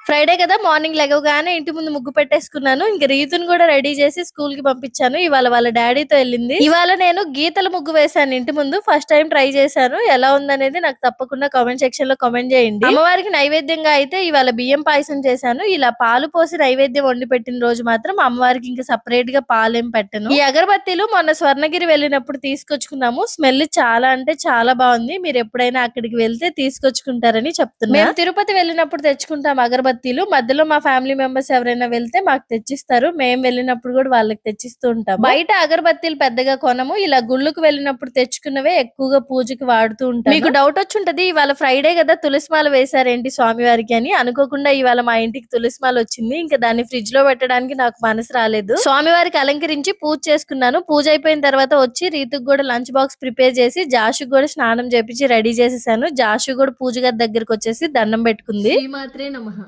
Friday కదా morning లెగవగానే ఇంటి ముందు ముగ్గు పెట్టేసుకున్నాను. ఇంక రీతుని కూడా రెడీ చేసి స్కూల్ కి పంపించాను. ఇవాళ వాళ్ళ డాడీతో వెళ్ళింది. ఇవాళ నేను గీతల ముగ్గు వేశాను ఇంటి ముందు. ఫస్ట్ టైం ట్రై చేశాను. ఎలా ఉందనేది నాకు తప్పకుండా కామెంట్ సెక్షన్ లో కామెంట్ చేయండి. అమ్మవారికి నైవేద్యంగా అయితే ఇవాళ బియ్యం పాయసం చేశాను. ఇలా పాలు పోసి నైవేద్యం వండి పెట్టిన రోజు మాత్రం అమ్మవారికి ఇంకా సపరేట్ గా పాలేం పెట్టను. ఈ అగరబత్తీలు మొన్న స్వర్ణగిరి వెళ్ళినప్పుడు తీసుకొచ్చుకున్నాము. స్మెల్ చాలా అంటే చాలా బాగుంది. మీరు ఎప్పుడైనా అక్కడికి వెళ్తే తీసుకొచ్చుకుంటారని చెప్తున్నా. మేము తిరుపతి వెళ్ళినప్పుడు తెచ్చుకుంటాం అగరబత్తీలు. మధ్యలో మా ఫ్యామిలీ మెంబర్స్ ఎవరైనా వెళ్తే మాకు తెచ్చిస్తారు. మేము వెళ్ళినప్పుడు కూడా వాళ్ళకి తెచ్చిస్తూ ఉంటాం. బయట అగరబత్తీలు పెద్దగా కొనము. ఇలా గుళ్ళకు వెళ్ళినప్పుడు తెచ్చుకున్నవే ఎక్కువగా పూజకి వాడుతూ ఉంటాం. మీకు డౌట్ వచ్చి ఉంటది, ఇవాళ ఫ్రైడే కదా తులసిమాల వేశారేంటి స్వామివారికి అని. అనుకోకుండా ఇవాళ మా ఇంటికి తులసిమాల వచ్చింది. ఇంకా దాన్ని ఫ్రిడ్జ్ లో పెట్టడానికి నాకు మనసు రాలేదు. స్వామివారికి అలంకరించి పూజ చేసుకున్నాను. పూజ అయిపోయిన తర్వాత వచ్చి రీతుకు కూడా లంచ్ బాక్స్ ప్రిపేర్ చేసి జాషుకు కూడా స్నానం చేపించి రెడీ చేసేసాను. జాషు కూడా పూజ గది దగ్గరకు వచ్చేసి దండం పెట్టుకుంది. శ్రీమాత్రే నమః.